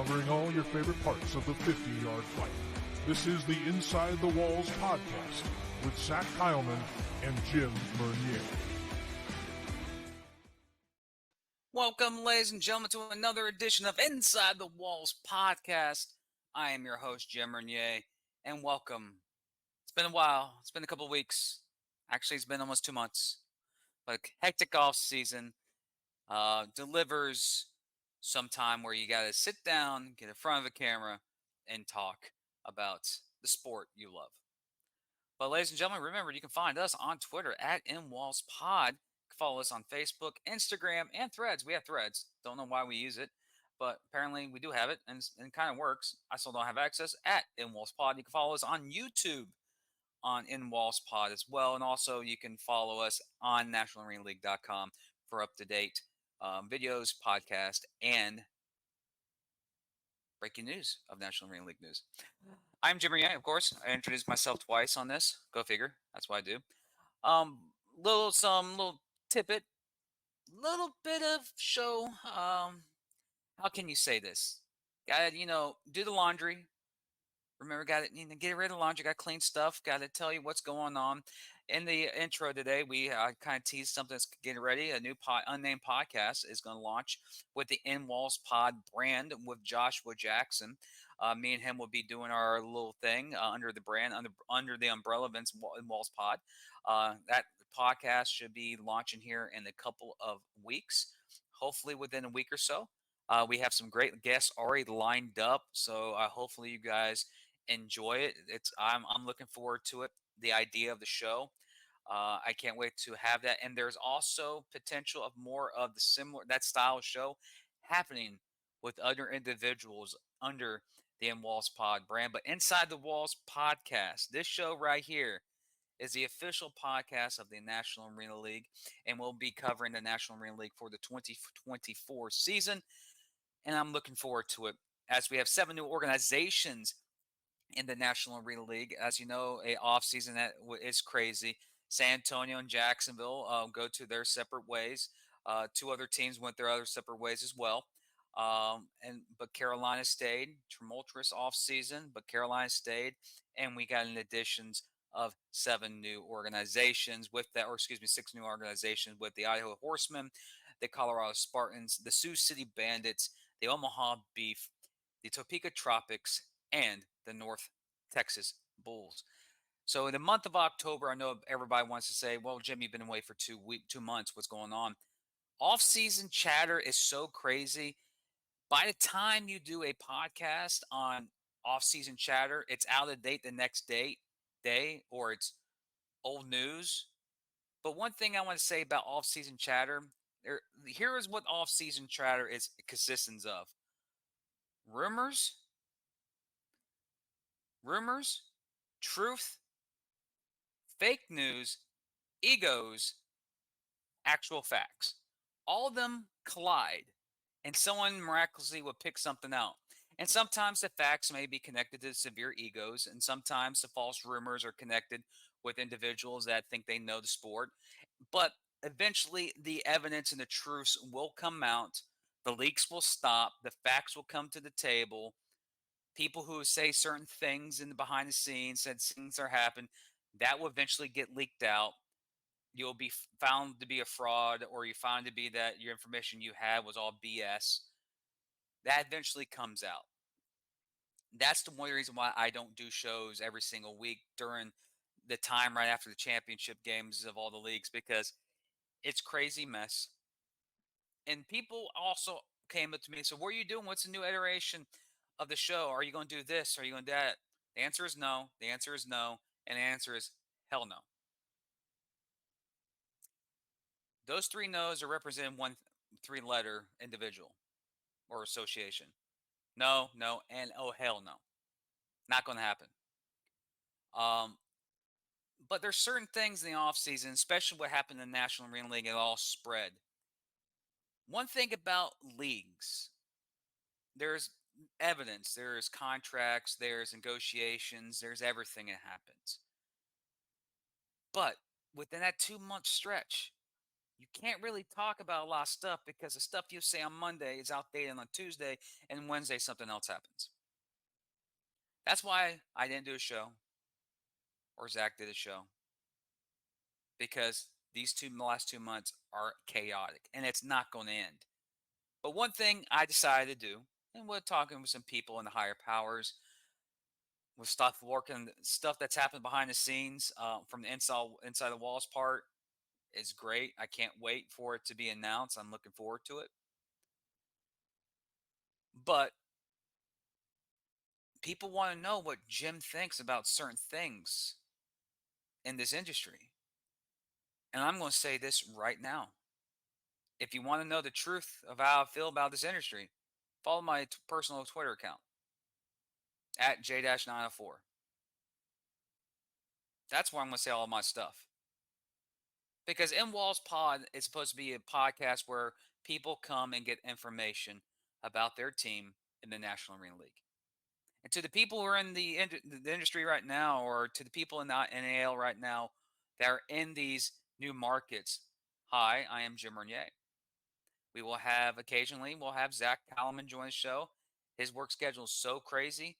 covering all your favorite parts of the 50-yard fight. This is the Inside the Walls podcast with Zach Kyleman and Jim Bernier. Welcome, ladies and gentlemen, to another edition of Inside the Walls podcast. I am your host, Jim Bernier, and welcome. It's been a while. It's been a couple of weeks. Actually, it's been almost 2 months. But hectic off season delivers some time where you got to sit down, get in front of a camera, and talk about the sport you love. But ladies and gentlemen, remember, you can find us on Twitter at InWallsPod. Follow us on Facebook, Instagram, and Threads. We have Threads. Don't know why we use it, but apparently we do have it, and it kind of works. I still don't have access at InWallsPod. You can follow us on YouTube on InWallsPod as well, and also you can follow us on NationalArenaLeague.com for up-to-date videos, podcast, and breaking news of National Arena League news. I'm Jim Yang, of course. I introduced myself twice on this. Go figure. That's what I do. Little tidbit, little bit of show. How can you say this? Got to, do the laundry. Remember, got to get rid of the laundry. Got to clean stuff. Got to tell you what's going on. In the intro today, we kind of teased something that's getting ready. A new unnamed podcast is going to launch with the In Walls Pod brand with Joshua Jackson. Me and him will be doing our little thing under the brand, under the umbrella of In Walls Pod. That podcast should be launching here in a couple of weeks, hopefully within a week or so. We have some great guests already lined up, so hopefully you guys enjoy it. I'm looking forward to it. The idea of the show, I can't wait to have that. And there's also potential of more of that style of show happening with other individuals under the In Walls Pod brand. But Inside the Walls podcast, this show right here, is the official podcast of the National Arena League, and we'll be covering the National Arena League for the 2024 season. And I'm looking forward to it, as we have 7 new organizations in the National Arena League. As you know, a off season that is crazy. San Antonio and Jacksonville go to their separate ways. 2 other teams went their other separate ways as well. But Carolina stayed. Tumultuous off season, but Carolina stayed, and we got an additions of 7 new organizations with that, or excuse me, 6 new organizations with the Idaho Horsemen, the Colorado Spartans, the Sioux City Bandits, the Omaha Beef, the Topeka Tropics, and the North Texas Bulls. So in the month of October, I know everybody wants to say, well, Jim, you've been away for 2 months. What's going on? Off-season chatter is so crazy. By the time you do a podcast on off-season chatter, it's out of date the next day, or it's old news. But one thing I want to say about off-season chatter, here is what off-season chatter is consistent of. Rumors, truth, fake news, egos, actual facts. All of them collide, and someone miraculously will pick something out. And sometimes the facts may be connected to severe egos, and sometimes the false rumors are connected with individuals that think they know the sport. But eventually, the evidence and the truths will come out. The leaks will stop. The facts will come to the table. People who say certain things in the behind the scenes, said things are happening, that will eventually get leaked out. You'll be found to be a fraud, or you find to be that your information you had was all BS. That eventually comes out. That's the one reason why I don't do shows every single week during the time right after the championship games of all the leagues, because it's crazy mess. And people also came up to me and said, what are you doing? What's the new iteration of the show? Are you going to do this? Are you going to do that? The answer is no. The answer is no. And the answer is hell no. Those 3 no's are representing one 3-letter individual or association. No, and oh, hell no. Not going to happen. But there's certain things in the offseason, especially what happened in the National Arena League, it all spread. One thing about leagues, there's evidence, there's contracts, there's negotiations, there's everything that happens. But within that 2-month stretch, you can't really talk about a lot of stuff because the stuff you say on Monday is outdated on Tuesday, and Wednesday something else happens. That's why I didn't do a show, or Zach did a show, because these last 2 months are chaotic, and it's not going to end. But one thing I decided to do, and we're talking with some people in the higher powers, with stuff that's happened behind the scenes, from the inside the walls part, is great. I can't wait for it to be announced. I'm looking forward to it. But people want to know what Jim thinks about certain things in this industry. And I'm going to say this right now. If you want to know the truth of how I feel about this industry, follow my personal Twitter account at J-904. That's where I'm going to say all my stuff. Because In Walls Pod is supposed to be a podcast where people come and get information about their team in the National Arena League. And to the people who are in the industry right now, or to the people in the NAL right now that are in these new markets, hi, I am Jim Renier. We'll have Zach Kallman join the show. His work schedule is so crazy.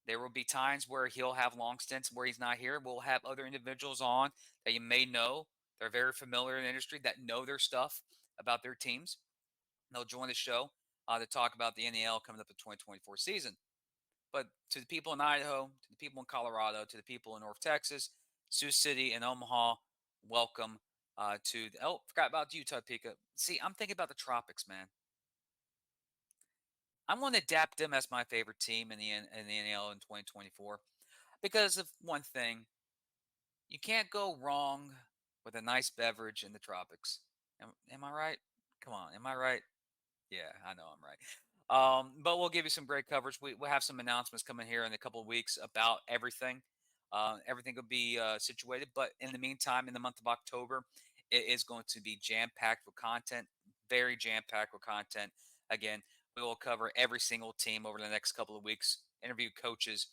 There will be times where he'll have long stints where he's not here. We'll have other individuals on that you may know. They're very familiar in the industry, that know their stuff about their teams. They'll join the show to talk about the NAL coming up the 2024 season. But to the people in Idaho, to the people in Colorado, to the people in North Texas, Sioux City, and Omaha, welcome forgot about you, Topeka. See, I'm thinking about the tropics, man. I'm going to adapt them as my favorite team in the NL in 2024 because of one thing. You can't go wrong with a nice beverage in the tropics. Am I right? Come on, am I right? Yeah, I know I'm right. But we'll give you some great coverage. We'll have some announcements coming here in a couple of weeks about everything. Everything will be situated. But in the meantime, in the month of October, it is going to be jam-packed with content, very jam-packed with content. Again, we will cover every single team over the next couple of weeks, interview coaches,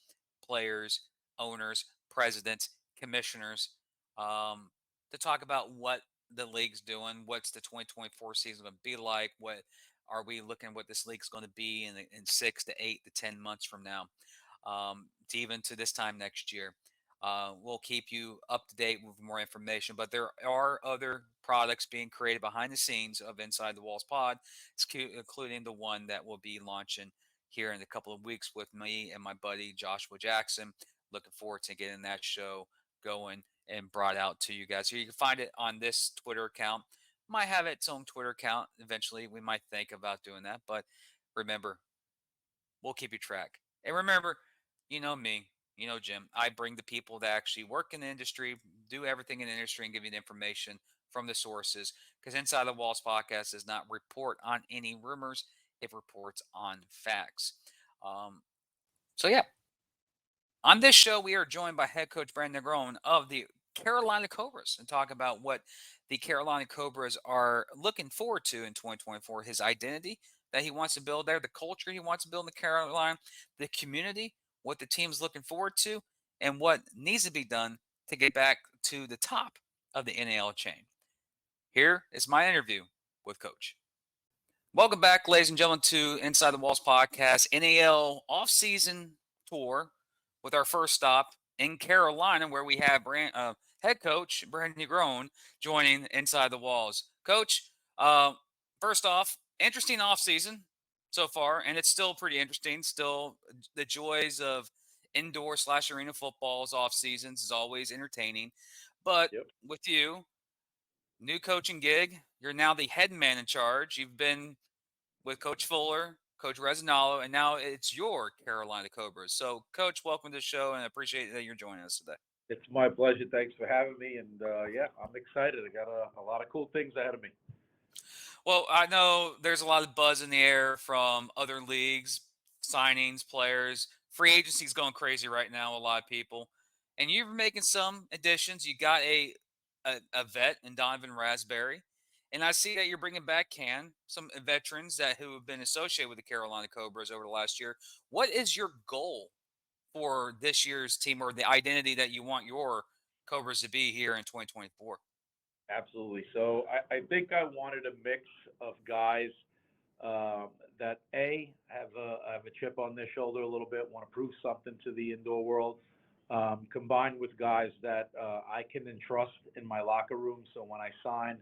players, owners, presidents, commissioners, to talk about what the league's doing, what's the 2024 season going to be like, what are we looking what this league's going to be in 6 to 8 to 10 months from now, to even to this time next year. We'll keep you up to date with more information, but there are other products being created behind the scenes of Inside the Walls Pod, including the one that will be launching here in a couple of weeks with me and my buddy Joshua Jackson. Looking forward to getting that show going and brought out to you guys. So you can find it on this Twitter account. Might have its own Twitter account eventually. We might think about doing that, but remember, we'll keep you track. And remember, you know me, you know Jim. I bring the people that actually work in the industry, do everything in the industry, and give you the information from the sources. Because Inside the Walls podcast does not report on any rumors; it reports on facts. Um, so yeah, on this show, we are joined by head coach Brando Nergon of the Carolina Cobras and talk about what the Carolina Cobras are looking forward to in 2024, his identity that he wants to build there, the culture he wants to build in Carolina, the community, what the team's looking forward to, and what needs to be done to get back to the top of the NAL chain. Here is my interview with Coach. Welcome back, ladies and gentlemen, to Inside the Walls podcast, NAL offseason tour with our first stop in Carolina, where we have head coach Brando Nergon joining Inside the Walls. Coach, first off, interesting offseason so far, and it's still pretty interesting. Still, the joys of indoor/arena football's off seasons is always entertaining. But with you, new coaching gig, you're now the head man in charge. You've been with Coach Fuller, Coach Resinalo, and now it's your Carolina Cobras. So, Coach, welcome to the show, and I appreciate that you're joining us today. It's my pleasure. Thanks for having me. And yeah, I'm excited. I got a lot of cool things ahead of me. Well, I know there's a lot of buzz in the air from other leagues, signings, players. Free agency's going crazy right now, a lot of people. And you're making some additions. You got a vet in Donovan Raspberry. And I see that you're bringing back some veterans who have been associated with the Carolina Cobras over the last year. What is your goal for this year's team, or the identity that you want your Cobras to be here in 2024? Absolutely. So I think I wanted a mix of guys that have a chip on their shoulder a little bit, want to prove something to the indoor world, combined with guys that I can entrust in my locker room. So when I sign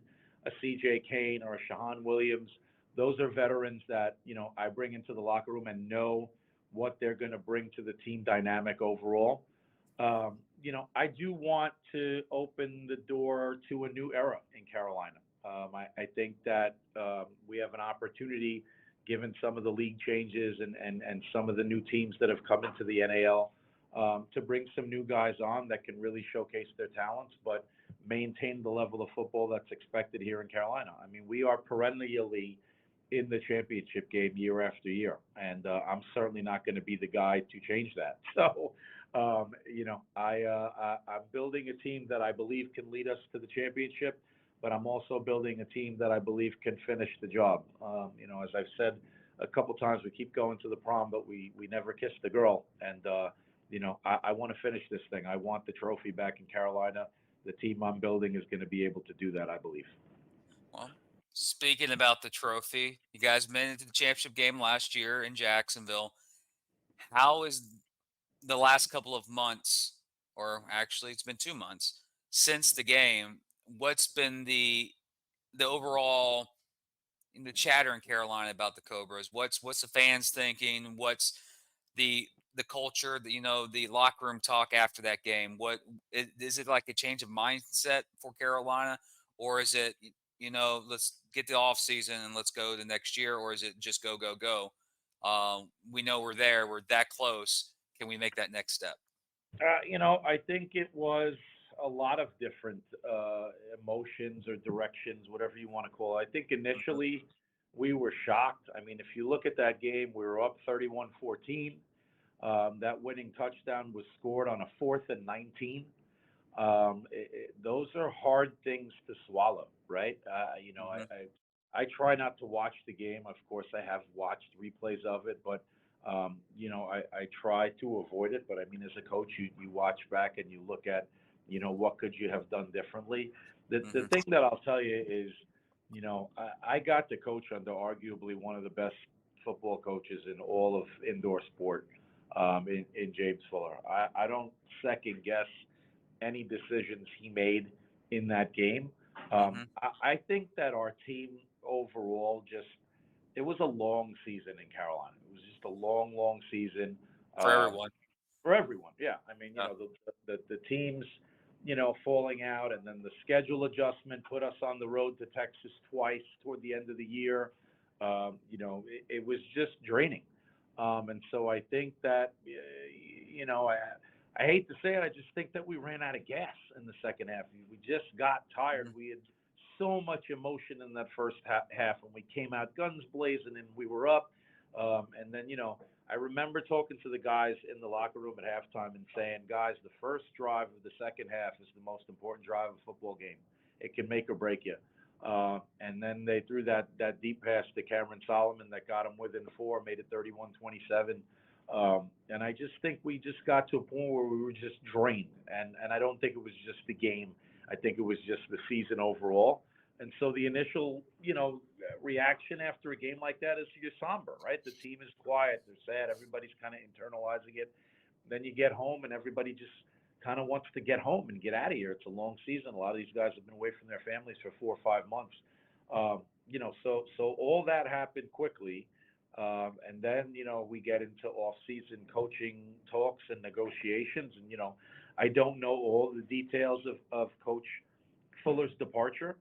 a C.J. Kane or a Shahan Williams, those are veterans that I bring into the locker room and know what they're going to bring to the team dynamic overall. I do want to open the door to a new era in Carolina. I think that we have an opportunity, given some of the league changes and some of the new teams that have come into the NAL, to bring some new guys on that can really showcase their talents, but maintain the level of football that's expected here in Carolina. I mean, we are perennially in the championship game year after year, and I'm certainly not going to be the guy to change that. So, I'm building a team that I believe can lead us to the championship, but I'm also building a team that I believe can finish the job. As I've said a couple times, we keep going to the prom, but we never kiss the girl. And, I want to finish this thing. I want the trophy back in Carolina. The team I'm building is going to be able to do that, I believe. Well, speaking about the trophy, you guys made it to the championship game last year in Jacksonville. How is the last couple of months, or actually it's been 2 months since the game? What's been the overall the chatter in Carolina about the Cobras? What's the fans thinking? What's the culture, the locker room talk after that game? Is it like a change of mindset for Carolina, or is it let's get the off season and let's go the next year, or is it just go go go? We know we're there, we're that close. Can we make that next step? I think it was a lot of different emotions or directions, whatever you want to call it. I think Mhm. initially we were shocked. I mean, if you look at that game, we were up 31-14. That winning touchdown was scored on a 4th and 19. Those are hard things to swallow, right? Mhm. I try not to watch the game. Of course, I have watched replays of it, but I try to avoid it. But I mean, as a coach, you watch back and you look at, what could you have done differently. The Mhm. thing that I'll tell you is, I got to coach under arguably one of the best football coaches in all of indoor sport, in James Fuller. I don't second guess any decisions he made in that game. Mhm. I think that our team overall just it was a long season in Carolina. It was just a long, long season For um, everyone. for everyone. Yeah, I mean, Yeah. the teams, falling out, and then the schedule adjustment put us on the road to Texas twice toward the end of the year. It was just draining, and so I think that I hate to say it, I just think that we ran out of gas in the second half. We just got tired. Mhm. We had so much emotion in that first half, and we came out guns blazing, and we were up. And then, I remember talking to the guys in the locker room at halftime and saying, guys, the first drive of the second half is the most important drive of a football game. It can make or break you. And then they threw that deep pass to Cameron Solomon that got them within four, made it 31-27. And I just think we just got to a point where we were just drained. And I don't think it was just the game. I think it was just the season overall. And so the initial, reaction after a game like that is you're somber, right? The team is quiet, they're sad, everybody's kind of internalizing it. Then you get home and everybody just kind of wants to get home and get out of here. It's a long season. A lot of these guys have been away from their families for 4 or 5 months. So all that happened quickly. And then, we get into off-season coaching talks and negotiations. And, I don't know all the details of Coach Fuller's departure.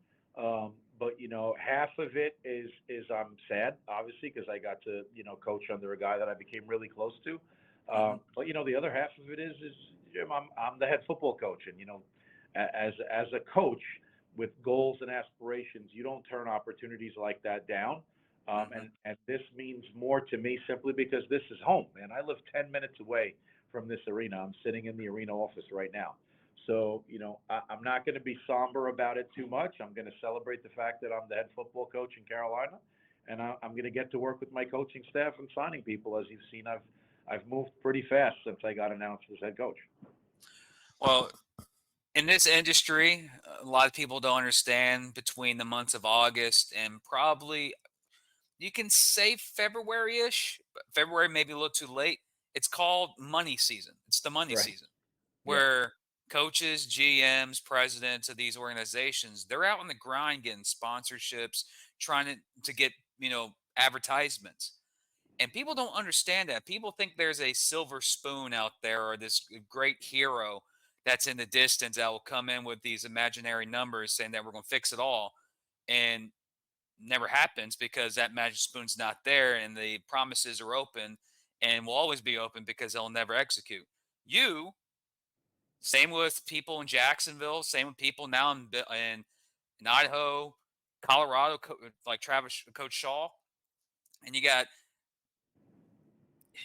But half of it is I'm sad, obviously, because I got to coach under a guy that I became really close to. Mhm. But the other half of it is Jim, I'm the head football coach, and as a coach with goals and aspirations, you don't turn opportunities like that down. Mhm. And this means more to me simply because this is home, man. I live 10 minutes away from this arena. I'm sitting in the arena office right now. So, I'm not going to be somber about it too much. I'm going to celebrate the fact that I'm the head football coach in Carolina, and I'm going to get to work with my coaching staff and signing people. As you've seen, I've moved pretty fast since I got announced as head coach. Well, in this industry, a lot of people don't understand between the months of August and probably you can say February-ish, but February maybe a little too late. It's called money season. It's the money Right. season Yep. where coaches, GMs, presidents of these organizations, they're out on the grind getting sponsorships, trying to get, advertisements. And people don't understand that. People think there's a silver spoon out there or this great hero that's in the distance that will come in with these imaginary numbers saying that we're going to fix it all. And never happens because that magic spoon's not there and the promises are open and will always be open because they'll never execute. You, same with people in Jacksonville, same with people now in Idaho, Colorado, like Travis, Coach Shaw, and you got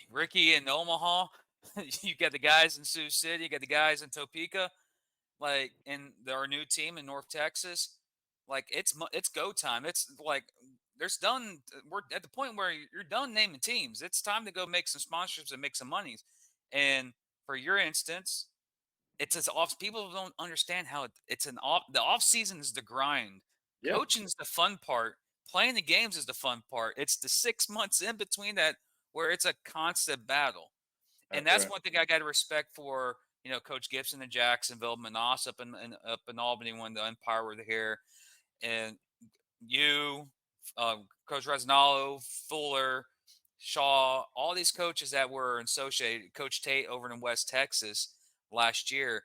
Ricky in Omaha. You got the guys in Sioux City. You got the guys in Topeka. Like in our new team in North Texas. Like it's go time. It's like there's done. We're at the point where you're done naming teams. It's time to go make some sponsorships and make some monies. And for your instance, it's as off. People don't understand how it's an off. The off season is the grind. Yeah. Coaching is the fun part. Playing the games is the fun part. It's the 6 months in between that where it's a constant battle. And That's that's right. one thing I got to respect for Coach Gibson in Jacksonville, Manasseh up in Albany when the Empire were here, and you, Coach Resnalo, Fuller, Shaw, all these coaches that were associated, Coach Tate over in West Texas last year.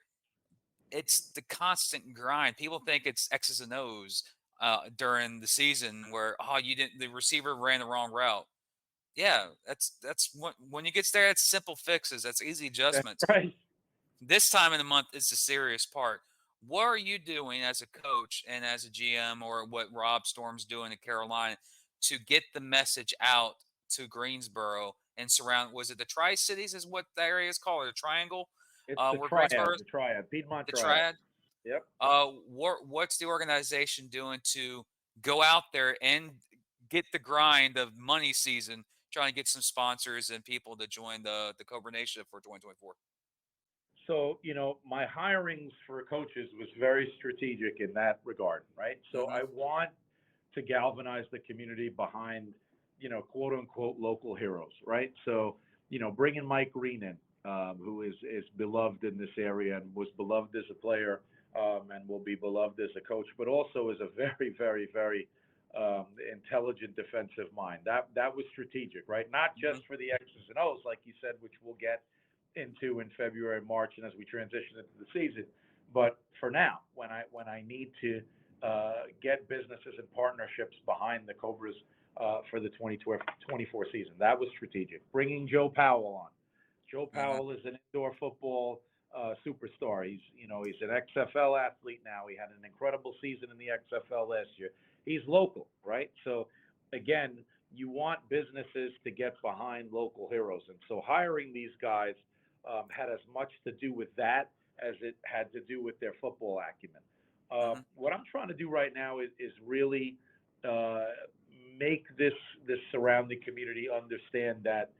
It's the constant grind. People think it's X's and O's during the season where the receiver ran the wrong route. Yeah, that's when you get there. It's simple fixes. That's easy That's adjustments. right. This time in the month is the serious part. What are you doing as a coach and as a GM, or what Rob Storm's doing in Carolina to get the message out to Greensboro and surround? Was it the Tri Cities? Is what the area is called, or the Triangle? It's the Where triad, Greensboro, the triad, Piedmont the triad. Triad. Yep. What's the organization doing to go out there and get the grind of money season, trying to get some sponsors and people to join the Cobra Nation for 2024? So, my hirings for coaches was very strategic in that regard, right? So Mm-hmm. I want to galvanize the community behind, quote unquote local heroes, right? So, bringing Mike Green in, who is beloved in this area and was beloved as a player, and will be beloved as a coach, but also is a very, very, very intelligent defensive mind. That was strategic, right? Not just for the X's and O's, like you said, which we'll get into in February, March, and as we transition into the season. But for now, when I need to get businesses and partnerships behind the Cobras for the 2024 season, that was strategic. Bringing Joe Powell on. Joe Powell is an indoor football superstar. He's an XFL athlete now. He had an incredible season in the XFL last year. He's local, right? So again, you want businesses to get behind local heroes, and so hiring these guys had as much to do with that as it had to do with their football acumen. What I'm trying to do right now is really make this surrounding community understand that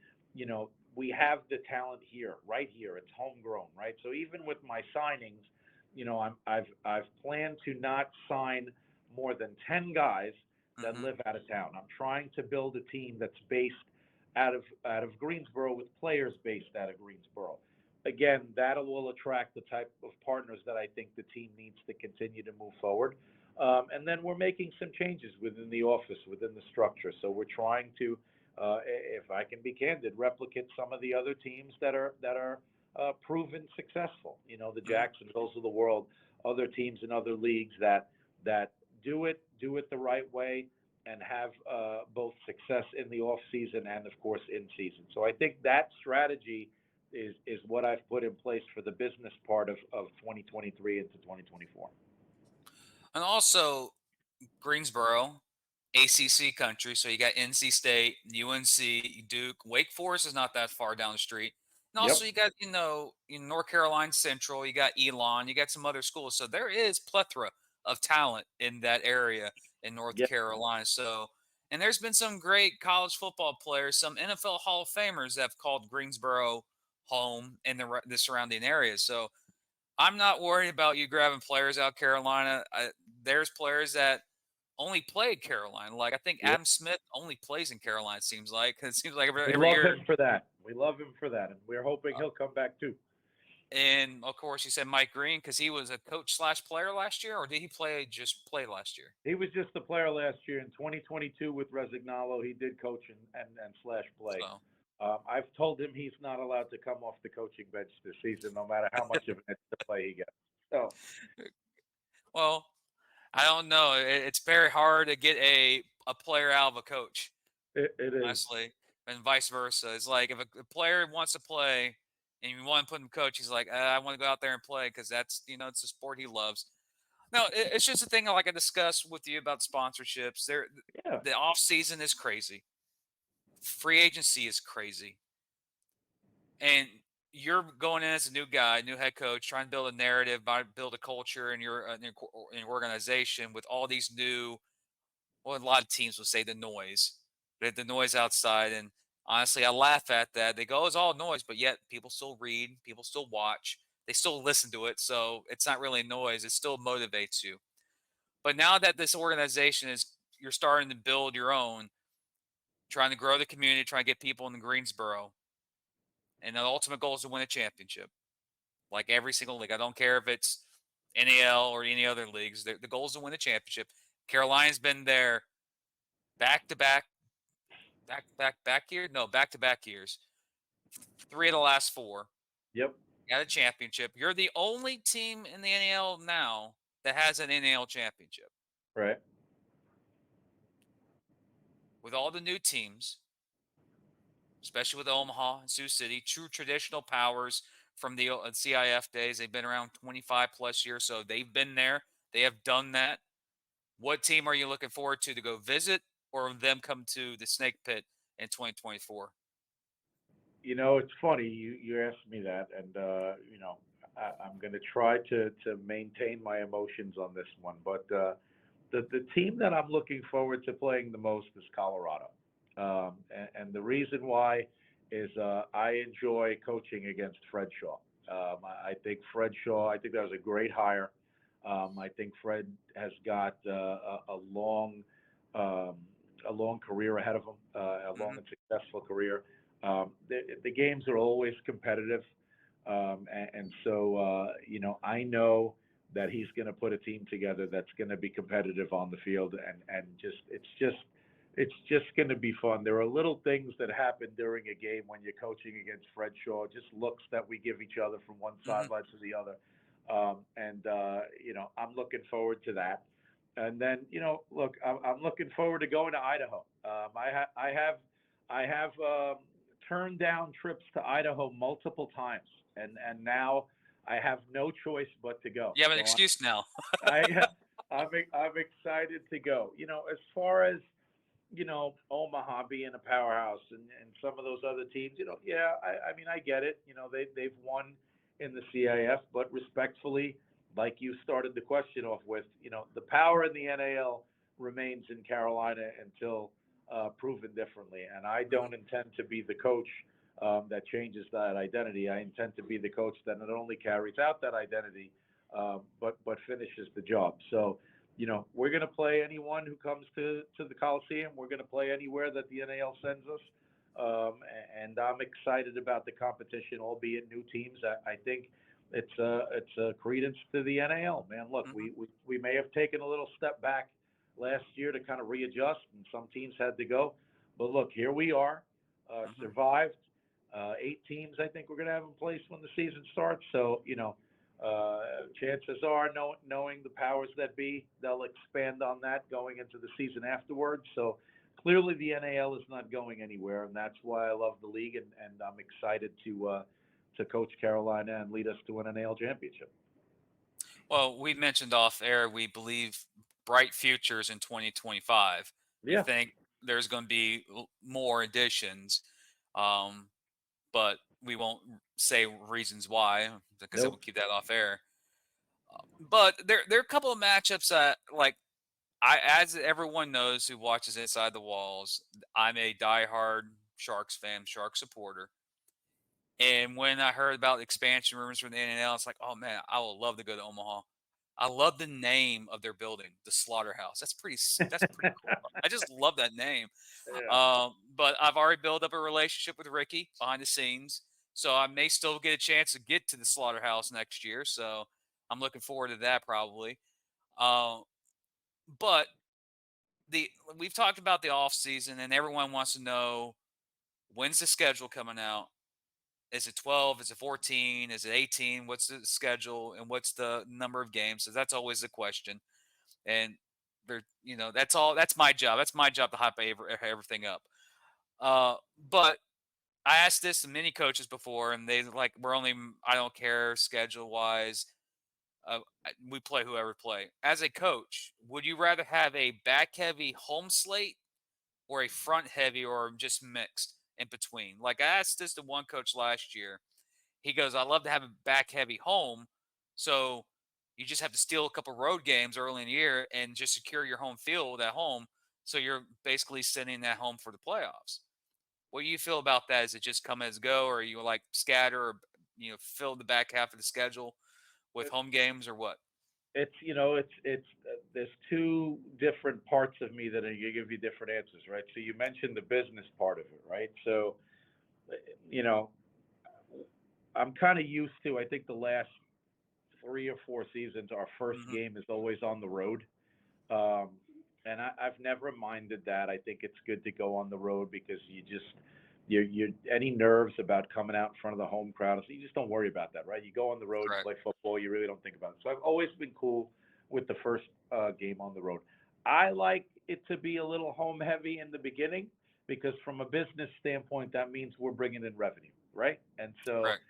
we have the talent here, right here. It's homegrown, right? So even with my signings, I've planned to not sign more than 10 guys that live out of town. I'm trying to build a team that's based out of Greensboro with players based out of Greensboro. Again, that will attract the type of partners that I think the team needs to continue to move forward. And then we're making some changes within the office, within the structure. So we're trying to, if I can be candid, replicate some of the other teams that are proven successful. The Jacksonvilles of the world, other teams in other leagues that do it the right way and have both success in the off season and of course in season. So I think that strategy is what I've put in place for the business part of 2023 into 2024. And also Greensboro, ACC country. So you got NC State, UNC, Duke, Wake Forest is not that far down the street. And also you got, North Carolina Central, you got Elon, you got some other schools. So there is plethora of talent in that area in North Carolina. So, and there's been some great college football players, some NFL Hall of Famers that have called Greensboro home in the surrounding areas. So I'm not worried about you grabbing players out of Carolina. There's players that only played Carolina. Like I think Yeah. Adam Smith only plays in Carolina. It seems like We every love year. him for that. We love him for that, and we're hoping he'll come back too. And of course, you said Mike Green because he was a coach slash player last year, or did he play last year? He was just a player last year. In 2022 with Resignalo, he did coach and slash play. So I've told him he's not allowed to come off the coaching bench this season, no matter how much of an extra play he gets. So, well, I don't know. It's very hard to get a player out of a coach, it is. honestly, and vice versa. It's like if a player wants to play and you want to put him coach, he's like, I want to go out there and play because that's it's a sport he loves. No, it's just a thing like I discussed with you about sponsorships. Yeah. The off season is crazy. Free agency is crazy, and you're going in as a new guy, new head coach, trying to build a narrative, build a culture in your organization with all these new. Well, a lot of teams would say the noise, the noise outside, and honestly, I laugh at that. They go, "Oh, it's all noise," but yet people still read, people still watch, they still listen to it. So it's not really noise; it still motivates you. But now that this organization you're starting to build your own, trying to grow the community, trying to get people in the Greensboro, and the ultimate goal is to win a championship. Like every single league, I don't care if it's NAL or any other leagues. The goal is to win a championship. Carolina's been there back to back, back to back years. 3 of the last 4. Yep. Got a championship. You're the only team in the NAL now that has an NAL championship. Right. With all the new teams, especially with Omaha and Sioux City, true traditional powers from the CIF days. They've been around 25 plus years, so they've been there. They have done that. What team are you looking forward to go visit, or them come to the Snake Pit in 2024? It's funny you asked me that, and I'm going to try to maintain my emotions on this one, but the team that I'm looking forward to playing the most is Colorado, and the reason why is I enjoy coaching against Fred Shaw. I think Fred Shaw. I think that was a great hire. I think Fred has got um, a long career ahead of him, a long and successful career. The games are always competitive, and so I know that he's going to put a team together that's going to be competitive on the field, and it's just going to be fun. There are little things that happen during a game when you're coaching against Fred Shaw, just looks that we give each other from one sideline to the other, and I'm looking forward to that. And then look, I'm looking forward to going to Idaho. I have turned down trips to Idaho multiple times, and now I have no choice but to go. You have an So excuse now. I'm excited to go. As far as Omaha being a powerhouse and some of those other teams, yeah, I mean I get it. They've won in the CIF, but respectfully, like you started the question off with, the power in the NAL remains in Carolina until proven differently. And I don't intend to be the coach that changes that identity. I intend to be the coach that not only carries out that identity, but finishes the job. So, we're going to play anyone who comes to the Coliseum. We're going to play anywhere that the NAL sends us. And I'm excited about the competition, albeit new teams. I think it's a credence to the NAL, man. Look, we may have taken a little step back last year to kind of readjust, and some teams had to go. But look, here we are, survived. 8 teams, I think we're going to have in place when the season starts. So, chances are, knowing the powers that be, they'll expand on that going into the season afterwards. So clearly the NAL is not going anywhere, and that's why I love the league, and I'm excited to coach Carolina and lead us to an NAL championship. Well, we mentioned off air, we believe bright futures in 2025. We Yeah. think there's going to be more additions, but we won't say reasons why because Nope. we'll keep that off air. But there are a couple of matchups that, like, as everyone knows who watches Inside the Walls, I'm a diehard Sharks fan, Shark supporter. And when I heard about expansion rumors from the NNL, it's like, oh man, I would love to go to Omaha. I love the name of their building, the Slaughterhouse. That's pretty cool. I just love that name. Yeah. But I've already built up a relationship with Ricky behind the scenes, so I may still get a chance to get to the Slaughterhouse next year. So I'm looking forward to that probably. Uh, but the we've talked about the off season, and everyone wants to know when's the schedule coming out. Is it 12? Is it 14? Is it 18? What's the schedule and what's the number of games? So that's always the question. And that's all. That's my job. That's my job to hype everything up. Uh, but I asked this to many coaches before, and they like, I don't care schedule wise. We play whoever play. As a coach, would you rather have a back heavy home slate or a front heavy or just mixed in between? Like I asked this to one coach last year. He goes, I love to have a back heavy home. So you just have to steal a couple road games early in the year and just secure your home field at home. So you're basically sitting at home for the playoffs. What do you feel about that? Is it just come as go, or you like scatter, or fill the back half of the schedule with home games, or what? There's two different parts of me that are gonna give you different answers, right? So you mentioned the business part of it, right? So, you know, I'm kind of used to. I think the last 3 or 4 seasons, our first Hmm. game is always on the road. Um, and I've never minded that. I think it's good to go on the road because you any nerves about coming out in front of the home crowd, so you just don't worry about that, right? You go on the road, you Correct. play football, you really don't think about it. So I've always been cool with the first game on the road. I like it to be a little home heavy in the beginning because from a business standpoint, that means we're bringing in revenue, right? And so, Correct.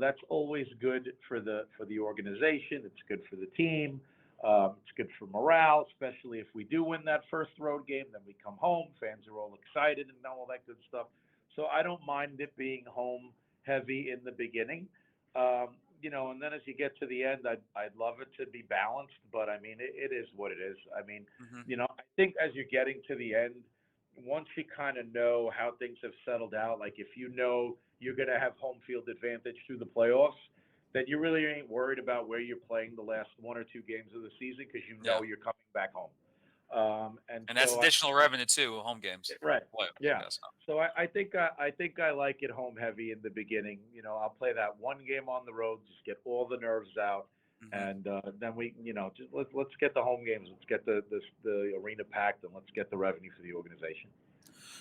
that's always good for the organization. It's good for the team. It's good for morale, especially if we do win that first road game. Then we come home, fans are all excited and all that good stuff. So I don't mind it being home heavy in the beginning. And then as you get to the end, I'd love it to be balanced, but I mean, it is what it is. I mean, Hmm. I think as you're getting to the end, once you kind of know how things have settled out, like if you know you're going to have home field advantage through the playoffs, then you really ain't worried about where you're playing the last 1 or 2 games of the season because you Yeah, know you're coming back home. And and that's so additional revenue too. Home games. Right. What? Yeah. Yes. So I think I like it home heavy in the beginning. I'll play that one game on the road, just get all the nerves out, Hmm. and then we, just let's get the home games, let's get the arena packed, and let's get the revenue for the organization.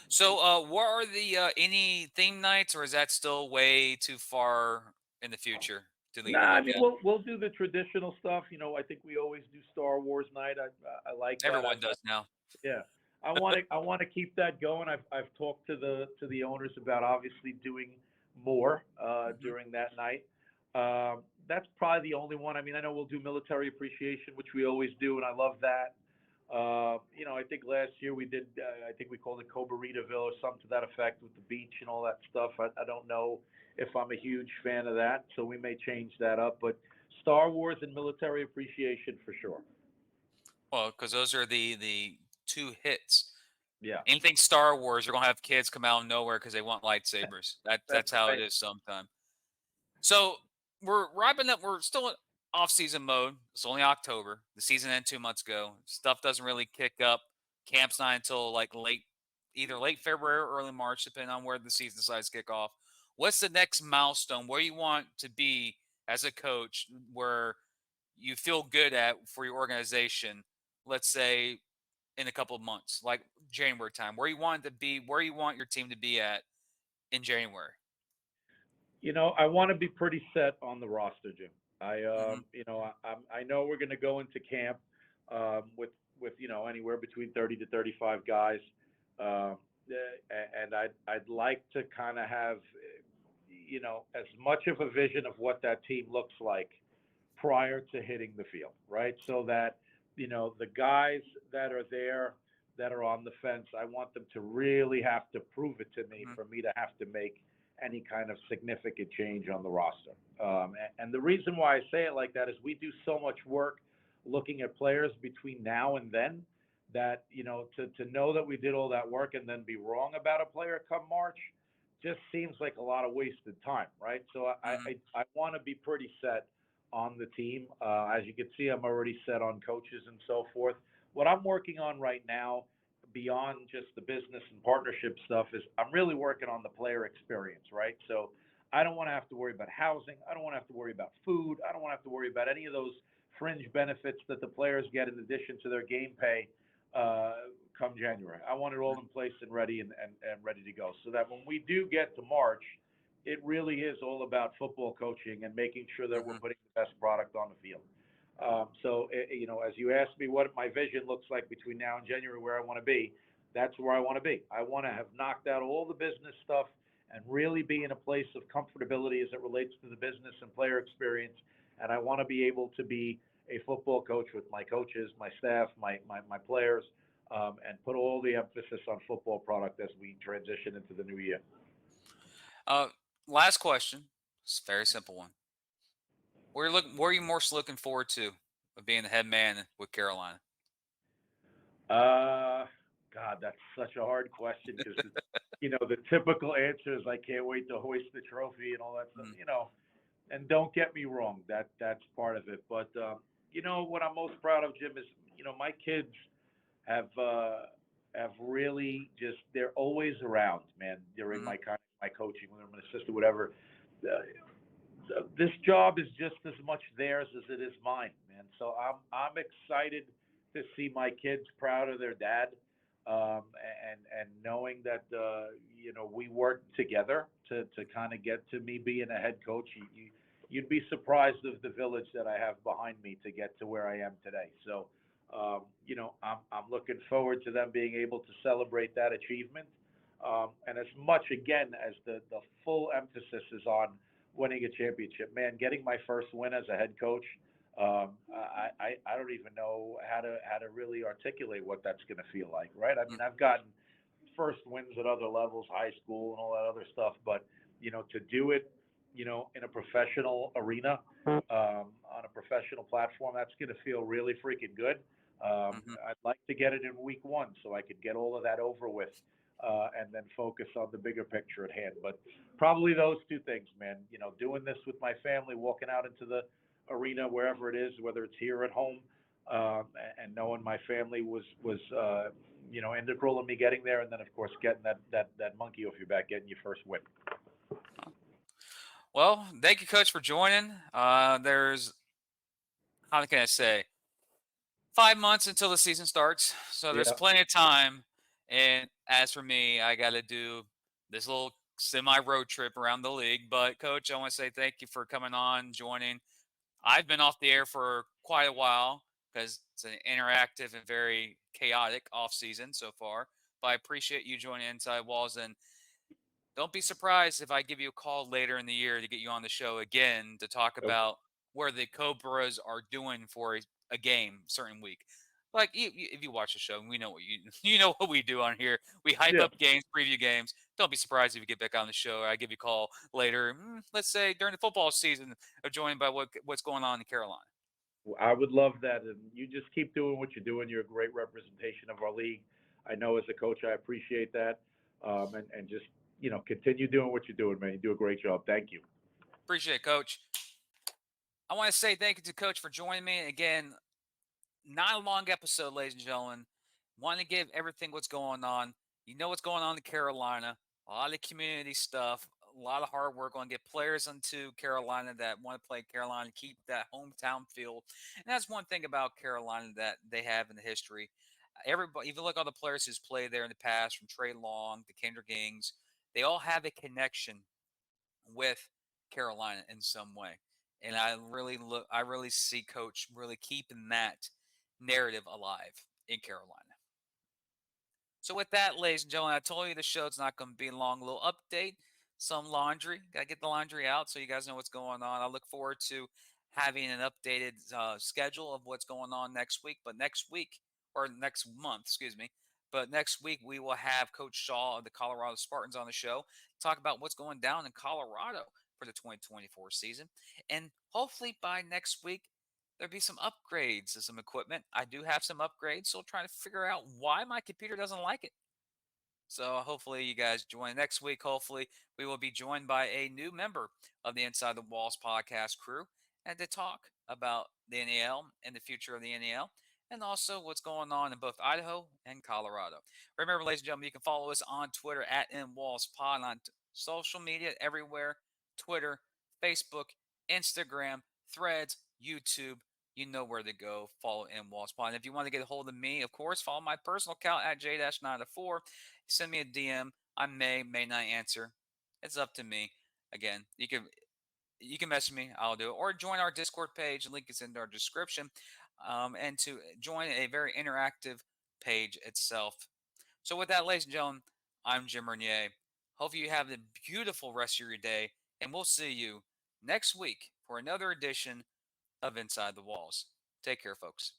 So, what are the any theme nights, or is that still way too far in the future to Nah, even I look mean at? we'll do the traditional stuff. I think we always do Star Wars night. I like that. Everyone does now. Yeah. I want to keep that going. I've talked to the owners about obviously doing more Hmm. during that night. That's probably the only one. I mean, I know we'll do military appreciation, which we always do, and I love that. I think last year we did. I think we called it Cobaritaville or something to that effect with the beach and all that stuff. I don't know if I'm a huge fan of that, so we may change that up. But Star Wars and military appreciation for sure. Well, because those are the two hits. Yeah, Anything Star Wars, you're gonna have kids come out of nowhere because they want lightsabers. that's That's how it right. is sometimes. So we're wrapping up. We're still in off-season mode. It's only October. The season ended 2 months ago. Stuff doesn't really kick up. Camp's not until like either late February or early March, depending on where the season decides to kick off. What's the next milestone? Where you want to be as a coach, where you feel good at for your organization? Let's say in a couple of months, like January time, where you want it to be, where you want your team to be at in January. I want to be pretty set on the roster, Jim. Hmm. I know we're going to go into camp with anywhere between 30 to 35 guys, um, and I'd like to kind of have as much of a vision of what that team looks like prior to hitting the field, right? So that the guys that are there that are on the fence, I want them to really have to prove it to me Hmm. for me to have to make any kind of significant change on the roster. And the reason why I say it like that is we do so much work looking at players between now and then that to know that we did all that work and then be wrong about a player come March, just seems like a lot of wasted time, right? So Hmm. I want to be pretty set on the team. As you can see, I'm already set on coaches and so forth. What I'm working on right now, beyond just the business and partnership stuff, is I'm really working on the player experience, right? So I don't want to have to worry about housing. I don't want to have to worry about food. I don't want to have to worry about any of those fringe benefits that the players get in addition to their game pay uh, come January. I want it all in place and ready and ready to go so that when we do get to March, it really is all about football coaching and making sure that we're Hmm. putting the best product on the field. As you asked me what my vision looks like between now and January, where I want to be, that's where I want to be. I want to have knocked out all the business stuff and really be in a place of comfortability as it relates to the business and player experience. And I want to be able to be a football coach with my coaches, my staff, my players, and put all the emphasis on football product as we transition into the new year. Uh, Last question. It's a very simple one. What are you most looking forward to of being the head man with Carolina? Uh, God, that's such a hard question because the typical answer is I can't wait to hoist the trophy and all that stuff. Mm, And don't get me wrong, that's part of it. But what I'm most proud of, Jim, is my kids have really just they're always around, man. During mhm, my coaching, whether I'm an assistant, whatever. Uh, this job is just as much theirs as it is mine, man. So I'm excited to see my kids proud of their dad, and knowing that we work together to kind of get to me being a head coach. You'd be surprised of the village that I have behind me to get to where I am today. So I'm looking forward to them being able to celebrate that achievement. And as much again as the full emphasis is on winning a championship. Man, getting my first win as a head coach, I don't even know how to really articulate what that's going to feel like, right? I mm, mean, I've gotten first wins at other levels, high school and all that other stuff, but to do it, in a professional arena, on a professional platform, that's going to feel really freaking good. mhm. I'd like to get it in week one so I could get all of that over with, and then focus on the bigger picture at hand. But probably those two things, man. Doing this with my family, walking out into the arena wherever it is, whether it's here at home, and knowing my family was integral in me getting there, and then of course getting that monkey off your back, getting your first win. Well, thank you, Coach, for joining. There's how can I say 5 months until the season starts, so there's Yeah. plenty of time. And as for me, I got to do this little semi road trip around the league. But Coach, I want to say thank you for coming on, joining. I've been off the air for quite a while because it's an interactive and very chaotic off season so far. But I appreciate you joining Inside Walls, and don't be surprised if I give you a call later in the year to get you on the show again to talk Okay. about where the Cobras are doing for a game certain week. Like if you watch the show, we know what you know what we do on here. We hype Yeah. up games, preview games. Don't be surprised if you get back on the show. I give you a call later. Let's say during the football season, of joined by what's going on in Carolina. I would love that, and you just keep doing what you're doing. You're a great representation of our league. I know as a coach, I appreciate that, and just continue doing what you're doing, man. You do a great job. Thank you. Appreciate it, Coach. I want to say thank you to Coach for joining me again. Not a long episode, ladies and gentlemen. Want to give everything what's going on. You know what's going on in Carolina. A lot of community stuff. A lot of hard work. Want to get players into Carolina that want to play Carolina, keep that hometown feel. And that's one thing about Carolina that they have in the history. Everybody, even look at all the players who's played there in the past, from Trey Long to Kendrick Ings, they all have a connection with Carolina in some way. And I really see Coach really keeping that narrative alive in Carolina. So with that, ladies and gentlemen, I told you the show's not going to be long. A little update, some laundry. Got to get the laundry out so you guys know what's going on. I look forward to having an updated schedule of what's going on next week. But next week, or next month, excuse me. But next week, we will have Coach Shaw of the Colorado Spartans on the show, talk about what's going down in Colorado for the 2024 season. And hopefully by next week, there'll be some upgrades to some equipment. I do have some upgrades, so trying to figure out why my computer doesn't like it. So hopefully you guys join next week. Hopefully we will be joined by a new member of the Inside the Walls podcast crew and to talk about the NAL and the future of the NAL and also what's going on in both Idaho and Colorado. Remember, ladies and gentlemen, you can follow us on Twitter at NWallsPod, on social media everywhere, Twitter, Facebook, Instagram, Threads, YouTube. You know where to go. Follow NWallsPod. And if you want to get a hold of me, of course, follow my personal account at J-904. Send me a DM. I may not answer. It's up to me. Again, you can message me. I'll do it. Or join our Discord page. Link is in our description. And to join a very interactive page itself. So with that, ladies and gentlemen, I'm Jim Renier. Hope you have a beautiful rest of your day. And we'll see you next week for another edition of Inside the Walls. Take care, folks.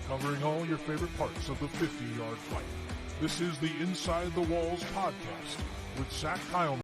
Covering all your favorite parts of the 50-yard fight. This is the Inside the Walls podcast with Zach Kyleman.